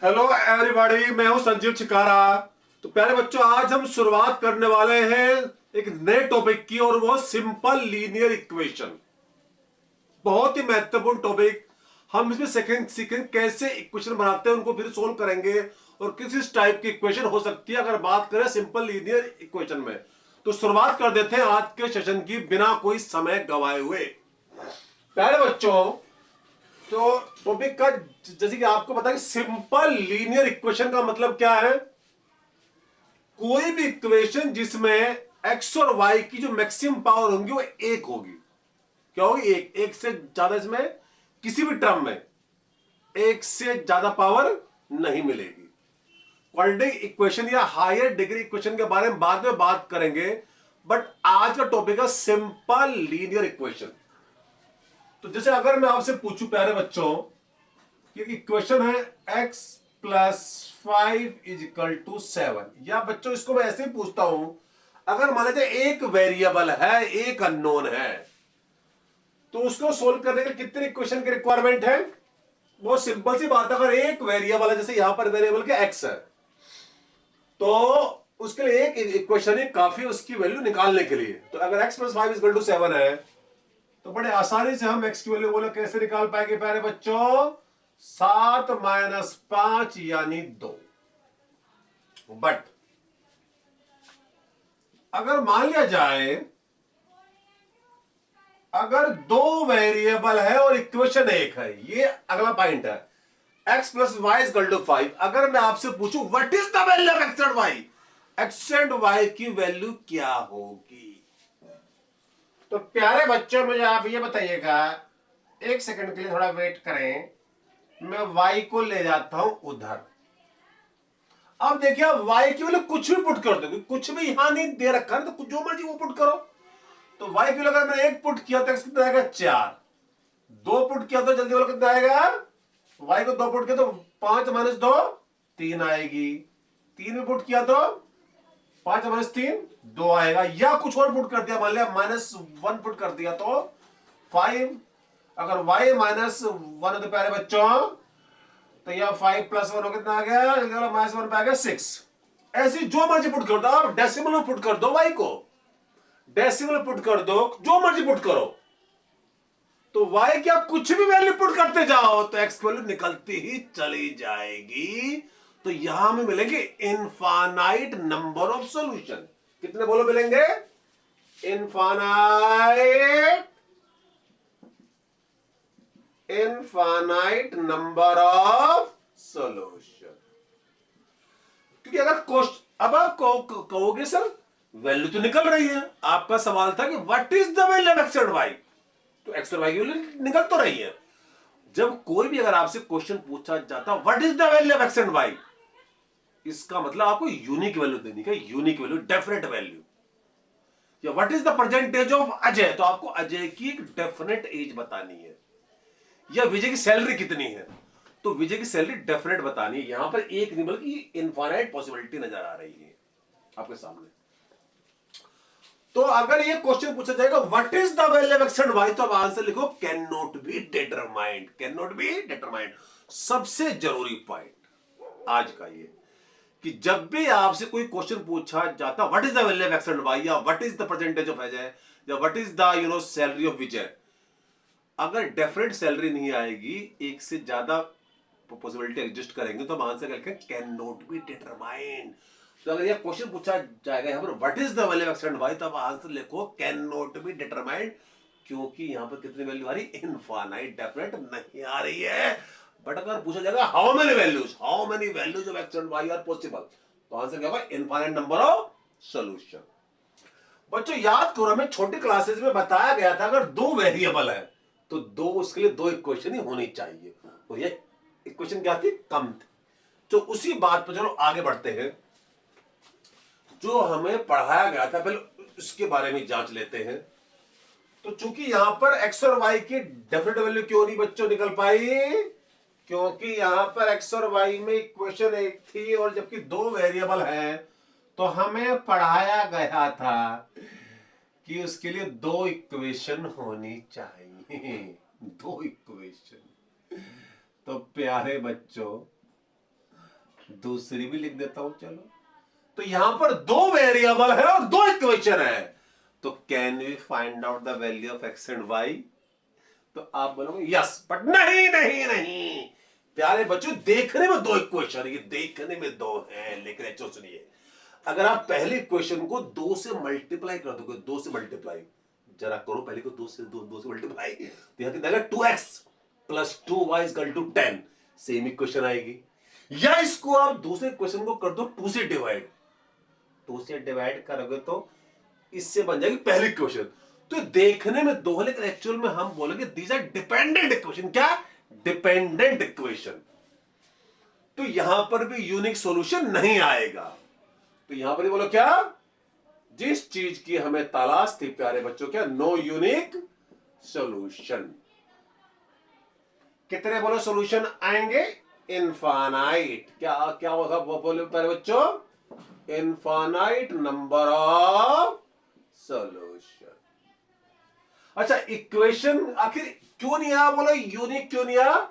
Hello everybody, मैं हूं संजीव छिकारा। तो प्यारे बच्चों, आज हम शुरुआत करने वाले हैं एक नए टॉपिक की, और वो सिंपल लीनियर इक्वेशन। बहुत ही महत्वपूर्ण टॉपिक। हम इसमें सेकंड सीखेंगे कैसे इक्वेशन बनाते हैं, उनको फिर सोल्व करेंगे, और किस किस टाइप की इक्वेशन हो सकती है अगर बात करें सिंपल लीनियर इक्वेशन में। तो शुरुआत कर देते हैं आज के सेशन की बिना कोई समय गंवाए हुए। प्यारे बच्चों, तो टॉपिक का जैसे कि आपको पता है कि सिंपल लीनियर इक्वेशन का मतलब क्या है। कोई भी इक्वेशन जिसमें एक्स और वाई की जो मैक्सिमम पावर होंगी वो एक होगी। क्या होगी? एक से ज्यादा इसमें किसी भी टर्म में एक से ज्यादा पावर नहीं मिलेगी। क्वाड्रेटिक इक्वेशन या हायर डिग्री इक्वेशन के बारे में बाद में बात करेंगे, बट आज का टॉपिक है सिंपल लीनियर इक्वेशन। तो जैसे अगर मैं आपसे पूछूं प्यारे बच्चों, कि इक्वेशन है x प्लस 5 = 7, या बच्चों इसको मैं ऐसे ही पूछता हूं, अगर मान लीजिए एक वेरिएबल है, एक अननोन है, तो उसको सोल्व करने के लिए कितने इक्वेशन की रिक्वायरमेंट है? बहुत सिंपल सी बात है। अगर एक वेरिएबल है, जैसे यहां पर वेरिएबल के x है, तो उसके लिए एक इक्वेशन ही काफी उसकी वैल्यू निकालने के लिए। तो अगर x प्लस 5 = 7 है, तो बड़े आसानी से हम x की वैल्यू बोले कैसे निकाल पाएंगे प्यारे बच्चों? 7 - 5 यानी 2। बट अगर मान लिया जाए, अगर दो वेरिएबल है और इक्वेशन एक है, ये अगला पॉइंट है, x plus y equal to 5। अगर मैं आपसे पूछूं what is the value of x and y, x and y की वैल्यू क्या होगी? तो प्यारे बच्चों, मुझे आप ये बताइएगा, एक सेकंड के लिए थोड़ा वेट करें। मैं y को ले जाता हूं उधर। अब देखिए, आप y की वैल्यू कुछ भी पुट कर दो, कुछ भी यहां नहीं दे रखा है, तो कुछ जो मर्जी वो पुट करो। तो y की वैल्यू अगर मैंने 1 पुट किया तो x कितना आएगा? 4। 2 पुट किया तो जल्दी वाला कितना आएगा? y को 2 पुट किया तो 5 - 2 3 आएगी। 3 भी पुट किया तो 5 - 3 2 आएगा। या कुछ और पुट कर दिया, मान लिया -1 पुट कर दिया तो 5। अगर y -1 है तो प्यारे बच्चों, तो यह 5 + 1 कितना आ गया? -1 पे आ गया 6। ऐसी जो मर्जी पुट कर दो, आप डेसिमल में पुट कर दो, y को डेसिमल पुट कर दो, जो मर्जी पुट करो, तो y की आप कुछ भी वैल्यू पुट करते जाओ तो x की वैल्यू निकलती ही चली जाएगी। तो यहां में मिलेंगे इनफाइनाइट नंबर ऑफ सॉल्यूशन। कितने बोलो मिलेंगे? Infinite number of solution. क्योंकि अगर क्वेश्चन, अब आप कहोगे सर वैल्यू तो निकल रही है, आपका सवाल था कि what is the value of x and y, तो एक्स और वाई की वैल्यू निकल तो रही है। जब कोई भी अगर आपसे क्वेश्चन पूछा जाता what is the value of x and y, इसका मतलब आपको यूनिक वैल्यू देनी है, यूनिक वैल्यू, डेफिनेट वैल्यू। या what is the percentage of Ajay, तो आपको अजय की एक डेफिनेट एज बतानी है। या विजय की सैलरी कितनी है, तो विजय की सैलरी डेफिनेट बतानी है। यहां पर एक नहीं बल्कि इनफाइनाइट पॉसिबिलिटी नजर आ रही है आपके सामने। तो अगर ये क्वेश्चन पूछा जाएगा what is the value of x and y, तो आप आंसर लिखो can not be determined. Can not be determined सबसे जरूरी पॉइंट आज का ये, कि जब भी आपसे कोई क्वेश्चन पूछा जाता what is the value of x and Y, या what is the percentage of Ajay, या what is the salary of Vijay, अगर डेफिनेट सैलरी नहीं आएगी, एक से ज्यादा पॉसिबिलिटी एग्जिस्ट करेंगे, तो हम आंसर करके कैन नॉट बी डिटरमाइंड। तो अगर ये क्वेश्चन पूछा जाएगा यहां पर what is the value of x and y, तो आप आंसर लिखो कैन नॉट बी डिटरमाइंड, क्योंकि यहां पर कितनी वैल्यू आ रही? इनफाइनाइट, डेफिनेट नहीं आ रही है। बट अगर पूछा जाएगा how many values of x and y are possible, तो आंसर क्या होगा? Infinite number of solution. बच्चों याद करो, हमें छोटी क्लासेस में बताया गया था अगर दो वेरिएबल है तो दो, उसके लिए दो इक्वेशन ही होनी चाहिए, और ये इक्वेशन क्या थी? कम थी। तो उसी बात पर चलो आगे बढ़ते हैं। जो हमें पढ़ाया गया था पहले उसके बारे में जांच लेते हैं। तो चूंकि यहां पर एक्स और वाई की डेफिनेट वैल्यू क्यों नहीं बच्चों निकल पाई? क्योंकि यहां पर एक्स और वाई में इक्वेशन एक थी, और जबकि दो वेरिएबल है, तो हमें पढ़ाया गया था कि उसके लिए दो इक्वेशन होनी चाहिए। दो इक्वेशन। तो प्यारे बच्चों, दूसरी भी लिख देता हूं, चलो। तो यहां पर दो वेरिएबल है और दो इक्वेशन है, तो can we find out the value of x and y? तो आप बोलोगे यस, बट नहीं नहीं नहीं प्यारे बच्चों, देखने में दो इक्वेशन, ये देखने में दो हैं, लेकिन एक्चुअल सुनिए, अगर आप पहले इक्वेशन को दो से मल्टीप्लाई कर दोगे, दो से मल्टीप्लाई जरा करो, पहले को दो से मल्टीप्लाई, तो यहां कितना आएगा 2x plus 2y equal to 10, same equation आएगी। या इसको आप दूसरे इक्वेशन को कर दो 2 से डिवाइड, 2 से डिवाइड करोगे तो इससे बन जाएगी पहली इक्वेशन। तो देखने में दो है, लेकिन एक्चुअल में हम बोलेंगे दीज आर डिपेंडेंट इक्वेशन। क्या? Dependent equation. तो यहां पर भी यूनिक सॉल्यूशन नहीं आएगा। तो यहां पर ही बोलो क्या, जिस चीज की हमें तलाश थी प्यारे बच्चों, क्या? No unique solution. कितने बोलो सॉल्यूशन आएंगे? इनफाइनाइट। क्या क्या होगा वो बोले प्यारे बच्चों? Infinite number of solution. अच्छा, इक्वेशन आखिर क्यों नहीं आया? बोलो यूनिक क्यों नहीं आया?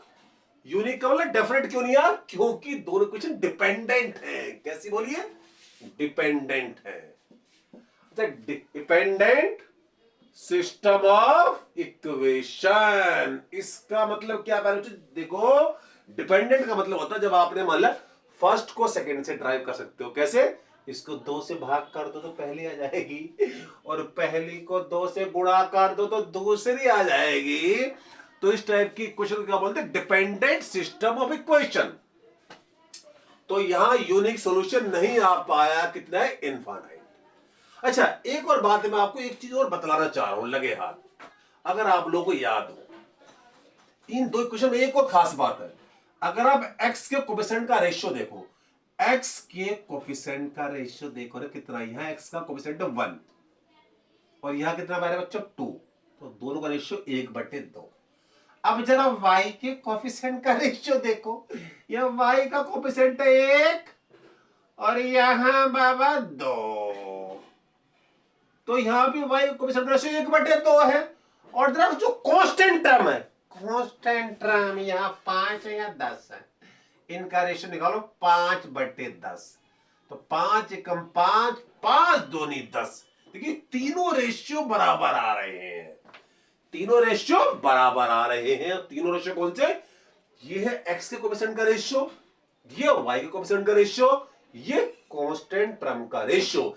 यूनिक का मतलब डेफिनेट क्यों नहीं आया? क्योंकि दोनों इक्वेशन डिपेंडेंट है। कैसी बोलिए? डिपेंडेंट है। डिपेंडेंट सिस्टम ऑफ इक्वेशन, इसका मतलब क्या? देखो, डिपेंडेंट का मतलब होता है जब आपने मान लिया फर्स्ट को सेकंड से ड्राइव कर सकते हो। कैसे? इसको 2 से भाग कर दो तो पहली आ जाएगी, और पहली को 2 से गुणा कर दो तो दूसरी आ जाएगी। तो इस टाइप की इक्वेशन क्या बोलते हैं? Dependent system of equation. तो यहां यूनिक सॉल्यूशन नहीं आ पाया। कितना है? इनफाइनाइट। अच्छा, एक और बात है, मैं आपको एक चीज और बतलाना चाह रहा हूं, लगे हाथ। अगर आप लोगों को याद हो, इन दो इक्वेशन में एक और खास बात है। अगर आप x के कोफिशिएंट का रेशियो देखो, x के कोफिशिएंट का रेशियो देखो ना, कितना? यहां x का कोफिशिएंट 1 और यहां कितना मेरे बच्चों 2, तो दोनों का रेशियो 1/2। अब जरा y के कोफिशिएंट का रेशियो देखो, यह y का कोफिशिएंट 1 और यहां बाबा 2, तो यहां भी y कोफिशिएंट रेशियो 1/2 है। और जरा जो कांस्टेंट टर्म है, कांस्टेंट टर्म यहां 5 है या 10 है, इनका रेशियो निकालो 5/10। तो 5 एकम 5, 5 दूनी 10। देखिए तीनों रेशियो बराबर आ रहे हैं, तीनों रेशियो बराबर आ रहे हैं। तीनों रेशियो कौन से? ये है x के कोफिशिएंट का रेशियो, ये y के कोफिशिएंट का रेशियो, ये कांस्टेंट टर्म का रेशियो।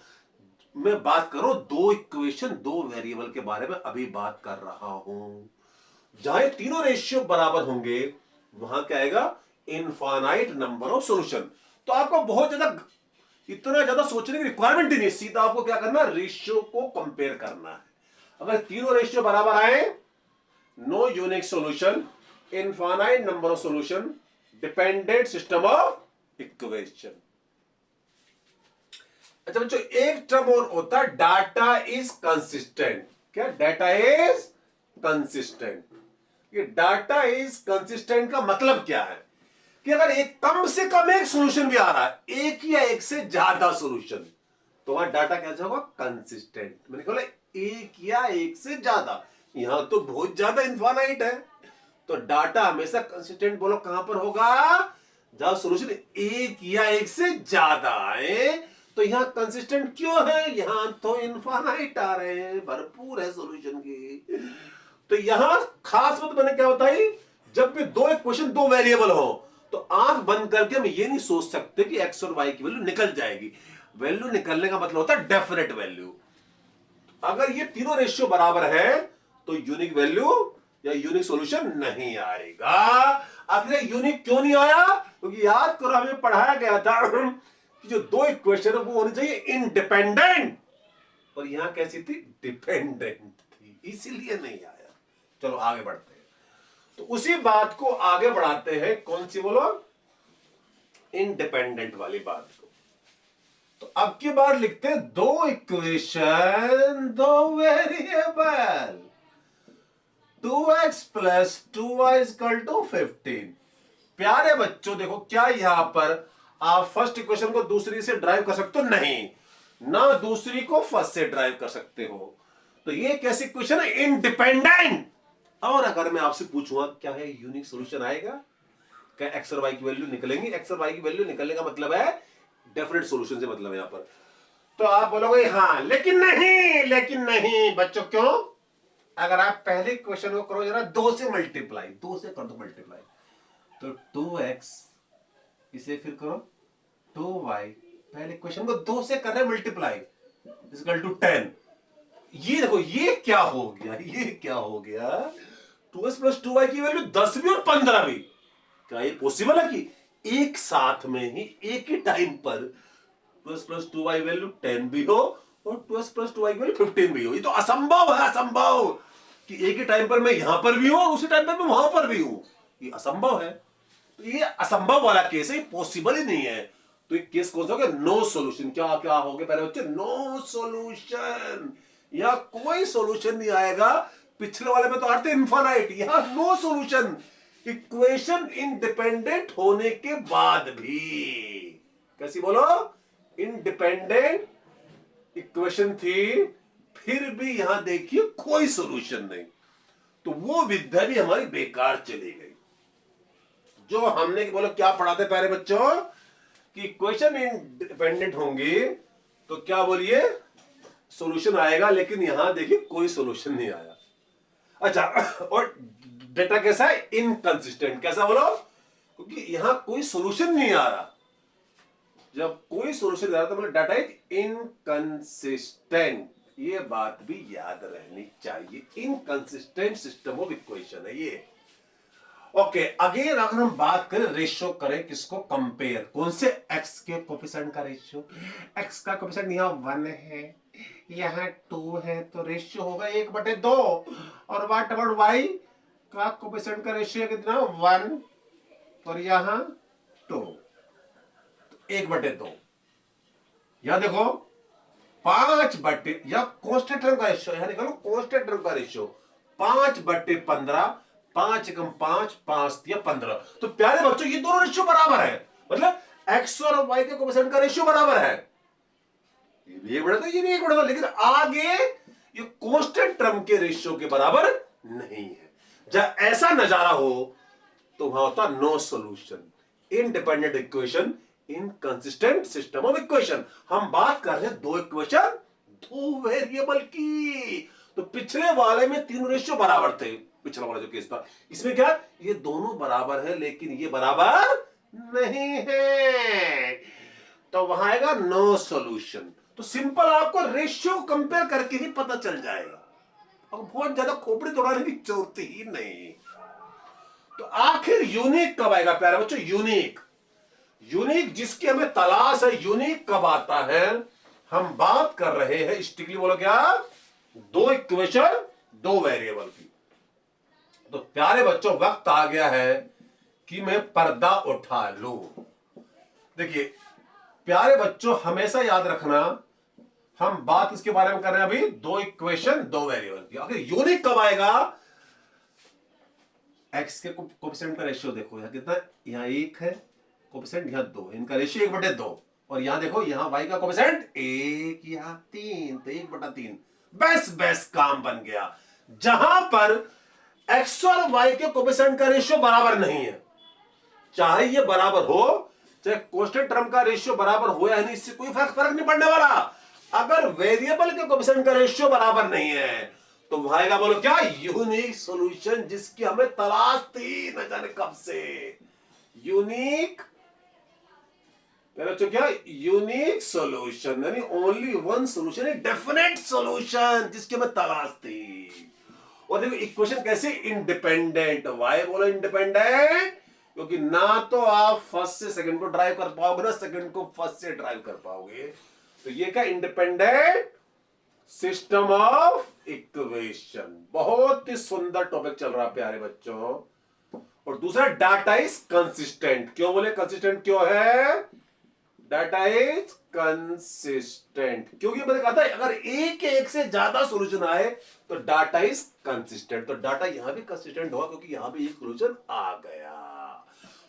मैं बात करूं दो इक्वेशन, दो वेरिएबल के बारे में अभी बात कर रहा हूं। जहां तीनों रेशियो बराबर होंगे वहां क्या आएगा? Infinite number of solution. तो आपको बहुत ज्यादा इतना ज्यादा सोचने की रिक्वायरमेंट ही नहीं, सीधा आपको क्या करना है? रेशियो को कंपेयर करना है। अगर तीनों रेशियो बराबर आए, no unique solution, infinite number of solution, dependent system of equation. अच्छा बच्चों, एक टर्म और होता है, डाटा इज कंसिस्टेंट। क्या? Data is consistent. ये डाटा इज कंसिस्टेंट का मतलब क्या है? कि अगर एक कम से कम एक सॉल्यूशन भी आ रहा है, एक या एक से ज्यादा सॉल्यूशन, तो वहां डाटा कैसा होगा? कंसिस्टेंट। मैंने कहा एक या एक से ज्यादा, यहां तो बहुत ज्यादा इनफाइनाइट है, तो डाटा हमेशा कंसिस्टेंट बोलो कहां पर होगा? जहां सॉल्यूशन एक या एक से ज्यादा आए। तो यहां कंसिस्टेंट क्यों है? यहां तो इनफाइनाइट आ रहे हैं, भरपूर है सॉल्यूशन की। तो यहां खास बात मैंने क्या बताई, जब भी दो इक्वेशन, दो वेरिएबल हो, तो आंख बंद करके हम ये नहीं सोच सकते कि एक्स और वाई की वैल्यू निकल जाएगी। वैल्यू निकलने का मतलब होता है डेफिनेट वैल्यू। अगर ये तीनों रेशियो बराबर है तो यूनिक वैल्यू या यूनिक सॉल्यूशन नहीं आएगा। आखिर यूनिक क्यों नहीं आया? क्योंकि याद करो, हमें पढ़ाया गया था कि जो दो इक्वेशन है वो होनी चाहिए इंडिपेंडेंट, और यहां कैसी थी? डिपेंडेंट थी, इसीलिए नहीं आया। चलो आगे बढ़ते हैं। तो उसी बात को आगे बढ़ाते हैं, कौन सी बोलो? इंडिपेंडेंट वाली बात को। तो अब की बार लिखते हैं दो इक्वेशन, दो variable, 2x plus 2y equal to 15। प्यारे बच्चों देखो, क्या यहां पर आप फर्स्ट इक्वेशन को दूसरी से ड्राइव कर सकते हो? नहीं, ना दूसरी को फर्स्ट से ड्राइव कर सकते हो। तो ये कैसी इक्वेशन है? इंडिपेंडेंट। और अगर मैं आपसे पूछूंगा क्या है यूनिक सॉल्यूशन आएगा? क्या एक्स और वाई की वैल्यू निकलेंगी? एक्स और वाई की वैल्यू निकलने का मतलब है डेफिनेट सॉल्यूशन से मतलब है यहां पर। तो आप बोलोगे हाँ, लेकिन नहीं बच्चों, क्यों? अगर आप पहले क्वेश्चन को करो जरा 2 से मल्टीप्लाई, 2 से कर दो मल्टीप्लाई, तो 2x, इसे फिर करो 2y, पहले क्वेश्चन को 2 से कर रहे मल्टीप्लाई, इक्वल टू 10। ये देखो ये क्या हो गया, 2x प्लस 2y की वैल्यू 10 भी और 15 भी। क्या ये पॉसिबल है कि एक साथ में ही एक ही टाइम पर 2x प्लस 2y वैल्यू 10 भी हो और 2x प्लस 2y की वैल्यू 15 भी हो? ये तो असंभव है, असंभव कि एक ही टाइम पर मैं यहां पर भी हूं, उसी टाइम पर मैं वहां पर भी हूं। ये असंभव है। तो ये असंभव वाला केस है, पॉसिबल ही नहीं है। तो ये केस कौन सा हो गया? No solution. क्या क्या हो गया पहले बच्चे? No solution. या कोई सॉल्यूशन नहीं आएगा। पिछले वाले में तो आते इनफाइनाइट, यहां नो सॉल्यूशन। इक्वेशन इंडिपेंडेंट होने के बाद भी, कैसी बोलो? इंडिपेंडेंट इक्वेशन थी, फिर भी यहां देखिए कोई सॉल्यूशन नहीं। तो वो विद्या भी हमारी बेकार चली गई। जो हमने बोलो क्या पढ़ाते प्यारे बच्चों कि इक्वेशन इंडिपेंडेंट होंगी तो क्या बोलिए सॉल्यूशन आएगा, लेकिन यहां देखिए कोई सॉल्यूशन नहीं आया। अच्छा, और डेटा कैसा है? इनकंसिस्टेंट। कैसा बोलो? क्योंकि यहां कोई सॉल्यूशन नहीं आ रहा। जब कोई सॉल्यूशन नहीं आ रहा तो मतलब डाटा इज इनकंसिस्टेंट। ये बात भी याद रहनी चाहिए। इनकंसिस्टेंट सिस्टम ऑफ इक्वेशन है ये। ओके, अगेन अगर हम बात करें रेशियो करें, किसको कंपेयर? कौन से? एक्स के कोफिशिएंट का रेशियो। एक्स का कोफिशिएंट यहाँ 1 है, यहाँ 2 है, तो रेशियो होगा 1/2। और व्हाट अबाउट वाई का कोफिशिएंट का रेशियो कितना? 1 और यहाँ 2, 1/2। यहां देखो 5 या कांस्टेंट टर्म का रेशियो, यहां निकालो कांस्टेंट टर्म का रेशियो 5/15, 5 एकम 5, 5 या 15। तो प्यारे बच्चों ये दोनों रेशियो बराबर है, मतलब एक्स और वाई के कोफिशिएंट का रेशियो बराबर है। ये भी 1/2, ये भी 1/2, लेकिन आगे ये कांस्टेंट टर्म के रेशियो के बराबर नहीं है। जब ऐसा नजारा हो तो वहां होता no solution, independent equation, inconsistent system of equation. हम बात कर रहे हैं 2 इक्वेशन 2 वेरिएबल की। तो पिछले वाले में 3 रेशियो बराबर थे, पिछला वाला जो केस था। इसमें क्या? ये दोनों बराबर है लेकिन ये बराबर नहीं है, तो वहां आएगा नो सॉल्यूशन। तो सिंपल आपको रेशियो कंपेयर करके ही पता चल जाएगा, और बहुत ज्यादा खोपड़ी तोड़ाने की जरूरत ही नहीं। तो आखिर यूनिक कब आएगा प्यारे बच्चों? यूनिक जिसकी हमें तलाश है, यूनिक कब आता है? हम बात कर रहे हैं स्ट्रिक्टली बोलो क्या? 2 इक्वेशन 2 वेरिएबल की। तो प्यारे बच्चों वक्त आ गया है कि मैं पर्दा उठा लूं। देखिए प्यारे बच्चों हमेशा याद रखना, हम बात इसके बारे में कर रहे हैं अभी 2 इक्वेशन 2 वेरिएबल की। आखिर यूनिक कब आएगा? एक्स के कोफिशिएंट का रेशियो देखो, यहां कितना? यहां 1 है, कोफिशिएंट यहां 2 है, इनका रेशियो 1/2। और यहां देखो यहां वाई का कोफिशिएंट 1, यहां 3, तो 1/3। बस काम बन गया। जहां पर एक्स और वाई के कोफिशिएंट का रेशियो बराबर नहीं है, चाहे ये बराबर हो, चाहे कांस्टेंट टर्म का रेशियो बराबर हो या नहीं, इससे कोई फर्क नहीं पड़ने वाला। अगर वेरिएबल के कोफिशिएंट का रेशियो बराबर नहीं है तो भाईगा बोलो क्या? यूनिक सॉल्यूशन, जिसकी हमें तलाश थी न जाने कब से। यूनिक क्या? यूनिक सॉल्यूशन, यानी ओनली वन सॉल्यूशन, एक डेफिनेट सॉल्यूशन जिसकी हमें तलाश थी। और देखो इक्वेशन कैसे? इंडिपेंडेंट। वाई बोलो इंडिपेंडेंट, क्योंकि ना तो आप फर्स्ट से सेकंड को ड्राइव कर पाओगे, ना सेकंड को फर्स्ट से ड्राइव कर पाओगे। तो ये क्या? Independent system of equation. बहुत ही सुंदर टॉपिक चल रहा है प्यारे बच्चों। और दूसरा डाटा इज कंसिस्टेंट। क्यों बोले कंसिस्टेंट क्यों है? डाटा इज कंसिस्टेंट क्योंकि मैंने कहा था अगर एक से ज्यादा सॉल्यूशन आए तो डाटा इज कंसिस्टेंट। तो डाटा यहां भी कंसिस्टेंट होगा क्योंकि यहां भी एक सॉल्यूशन आ गया।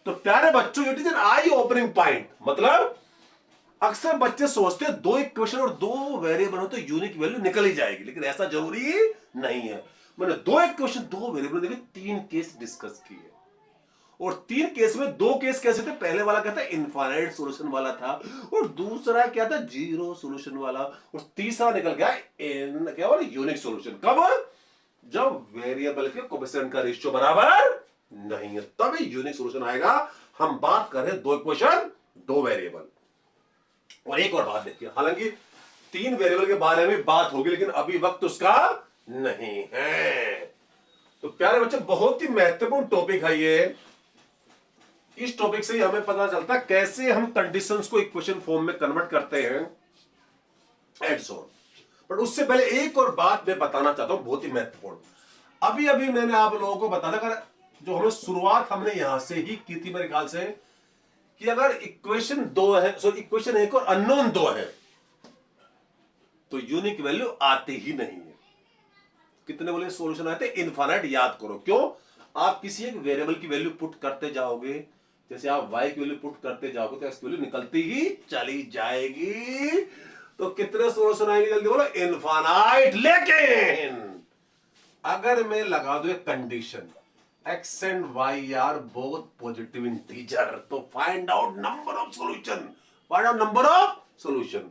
तो प्यारे बच्चों it is an I opening point. मतलब अक्सर बच्चे सोचते हैं 2 इक्वेशन और 2 वेरिएबल हो तो यूनिक वैल्यू निकल ही जाएगी, लेकिन ऐसा जरूरी नहीं है। मैंने 2 इक्वेशन 2 वेरिएबल देखे 3 केस डिस्कस किए, और 3 केस में 2 केस कैसे थे, पहले वाला क्या था, इनफाइनाइट सॉल्यूशन वाला था, और दूसरा क्या था, जीरो सॉल्यूशन वाला, और तीसरा निकल गया क्या बोले, यूनिक सॉल्यूशन। कब, जब वेरिएबल के कोएफिशिएंट का रेशियो बराबर नहीं है, तब यूनिक सॉल्यूशन आएगा। हम बात कर रहे हैं 2 इक्वेशन 2 वेरिएबल। और एक और बात देखिए, हालांकि 3 वेरिएबल के बारे में बात होगी, लेकिन अभी वक्त उसका नहीं है। तो प्यारे बच्चे, बहुत ही महत्वपूर्ण टॉपिक है ये। इस टॉपिक से ही हमें पता चलता है कैसे हम कंडीशंस को इक्वेशन फॉर्म में कन्वर्ट करते हैं एंड सो ऑन। बट उससे पहले एक और बात मैं बताना चाहता हूं, बहुत ही महत्वपूर्ण। अभी अभी मैंने आप लोगों को बताया, अगर जो हमें शुरुआत हमने यहां से ही की थी मेरे ख्याल से, कि अगर इक्वेशन 2 है, सॉरी इक्वेशन 1 और अननोन 2 है, तो यूनिक वैल्यू आते ही नहीं है। कितने बोले सॉल्यूशन आते, इनफाइनाइट। याद करो, क्यों, आप किसी एक वेरिएबल की वैल्यू पुट करते जाओगे, जैसे आप y की वैल्यू पुट करते जाओगे तो x की वैल्यू निकलती ही चली जाएगी। तो कितने सॉल्यूशन आएंगे, जल्दी बोलो, इनफाइनाइट। लेकिन अगर मैं लगा दूं एक condition, x and y are both positive integer, तो find out number of solution, find out number of solution.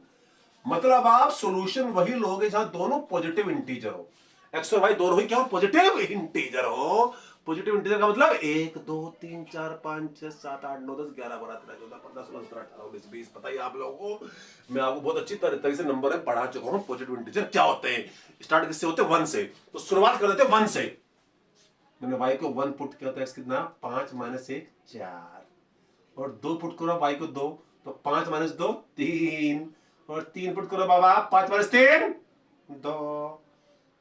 मतलब आप सॉल्यूशन वही लोगे जहां दोनों पॉजिटिव इंटीजर हो, x और y दोनों ही क्या हो, पॉजिटिव इंटीजर हो। पॉजिटिव इंटीजर का मतलब 1 2 3 4 5 6 7 8 9 10 11 12 13 14 15 16 17 18 19 20, पता ही आप लोगों को, मैं आपको बहुत अच्छी तरह से नंबर में पढ़ा चुका हूं पॉजिटिव इंटीजर क्या होते हैं। स्टार्ट किससे होते हैं, 1 से। तो शुरुआत कर देते हैं 1 से। मैंने y को 1 पुट किया, तो x कितना, 5 - 1 4, और 2 पुट करो y को 2, तो 5 - 2 3, और 3 पुट करो बाबा, 5 - 3 2,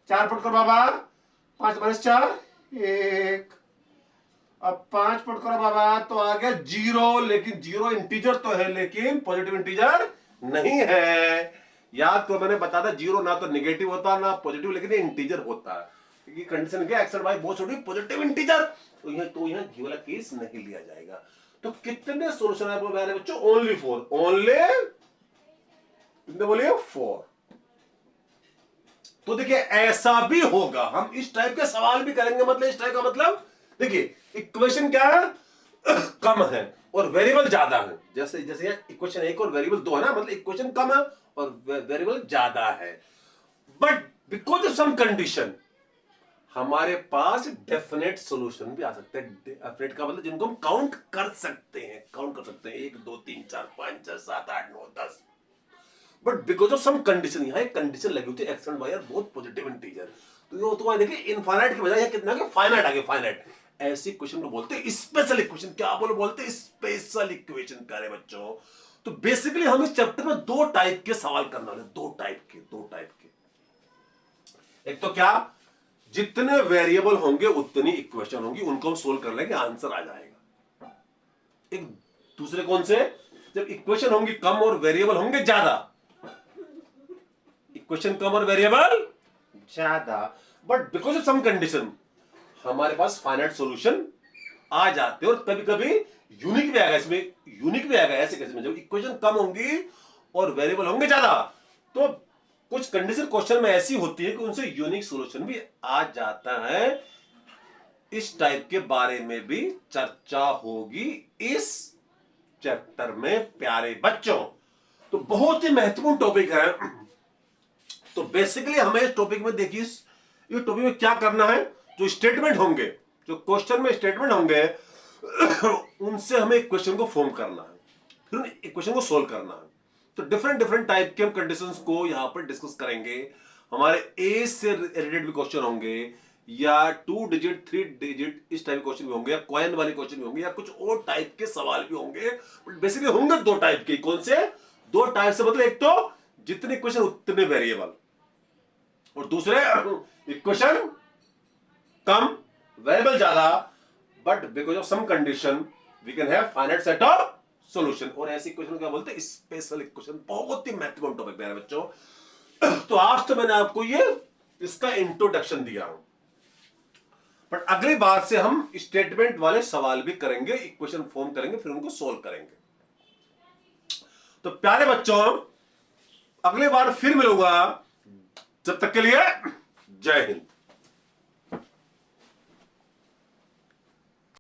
4 पुट करो बाबा, 5 - 4 1, अब 5 पुट करो बाबा, तो आ गया 0। लेकिन 0 इंटीजर तो है, लेकिन पॉजिटिव इंटीजर नहीं है। याद करो, मैंने बताया था 0 ना तो नेगेटिव होता ना पॉजिटिव, लेकिन इंटीजर होता है, क्योंकि कंडीशन क्या, एक्स और वाई बहुत छोटी, पॉजिटिव इंटीजर, तो यहां ये वाला केस नहीं लिया जाएगा। तो कितने सॉल्यूशन है मेरे बच्चों, ओनली 4, ओनली कितने बोलिए, 4। तो देखिए ऐसा भी होगा, हम इस टाइप के सवाल भी करेंगे, मतलब इस टाइप का मतलब, देखिए इक्वेशन क्या है, कम है और वेरिएबल ज्यादा है। जैसे जैसे इक्वेशन 1 और वेरिएबल 2 है ना, मतलब इक्वेशन कम है और वेरिएबल ज्यादा है। But because of some condition हमारे पास डेफिनेट सॉल्यूशन भी आ सकते हैं। डेफिनेट का मतलब जिनको हम काउंट कर सकते हैं, 1 2 3 4 5 6 7 8 9 10। But because of some condition, यहां एक कंडीशन लगी हुई थी, x and y are both positive integer, तो ये तो देखिए इनफाइनाइट की बजाय कितना के फाइनाइट आ गया, फाइनाइट। ऐसी क्वेश्चन को बोलते हैं स्पेशल इक्वेशन। क्या बोलते हैं, स्पेशल इक्वेशन। प्यारे बच्चों, तो बेसिकली हम इस चैप्टर में 2 टाइप के सवाल करने वाले, 2 टाइप के। एक तो क्या, जितने वेरिएबल होंगे उतनी इक्वेशन होंगी, उनको हम सोल्व कर लेंगे, आंसर आ जाएगा। एक दूसरे कौन से, जब इक्वेशन होंगी कम और वेरिएबल होंगे ज्यादा, इक्वेशन कम और वेरिएबल ज्यादा, but because of some condition हमारे पास फाइनाइट सॉल्यूशन आ जाते हैं, और कभी कभी यूनिक भी आएगा, इसमें यूनिक भी आएगा। ऐसे कैसे में, जब इक्वेशन कम होंगी और वेरिएबल होंगे ज्यादा, तो कुछ कंडीशन क्वेश्चन में ऐसी होती है कि उनसे यूनिक सॉल्यूशन भी आ जाता है। इस टाइप के बारे में भी चर्चा होगी इस चैप्टर में प्यारे बच्चों। तो बहुत ही महत्वपूर्ण टॉपिक है। तो बेसिकली हमें इस टॉपिक में देखिए, इस टॉपिक में क्या करना है, जो स्टेटमेंट होंगे, जो क्वेश्चन में स्टेटमेंट होंगे उनसे हमें इक्वेशन को फॉर्म करना है, फिर इक्वेशन को सोल्व करना है। तो डिफरेंट टाइप के हम कंडीशंस को यहां पर डिस्कस करेंगे। हमारे ए से रिलेटेड भी क्वेश्चन होंगे, या 2 डिजिट 3 डिजिट इस टाइप के क्वेश्चन भी होंगे, या कॉइन वाले क्वेश्चन भी होंगे, या कुछ और टाइप के सवाल भी होंगे। बट बेसिकली होंगे 2 टाइप के। कौन से 2 टाइप से, मतलब एक तो जितने क्वेश्चन उतने वेरिएबल, और दूसरे इक्वेशन कम वेरिएबल ज्यादा, but because of some condition we can have finite set of solution. और ऐसी इक्वेशन क्या बोलते हैं, स्पेशल इक्वेशन। बहुत ही महत्वपूर्ण टॉपिक मेरे बच्चों। तो आज तो मैंने आपको ये इसका इंट्रोडक्शन दिया हूं, बट अगली बार से हम स्टेटमेंट वाले सवाल भी करेंगे, इक्वेशन फॉर्म करेंगे, फिर उनको सोल्व करेंगे। तो प्यारे बच्चों, अगली बार फिर मिलूंगा, जब तक के लिए जय हिंद।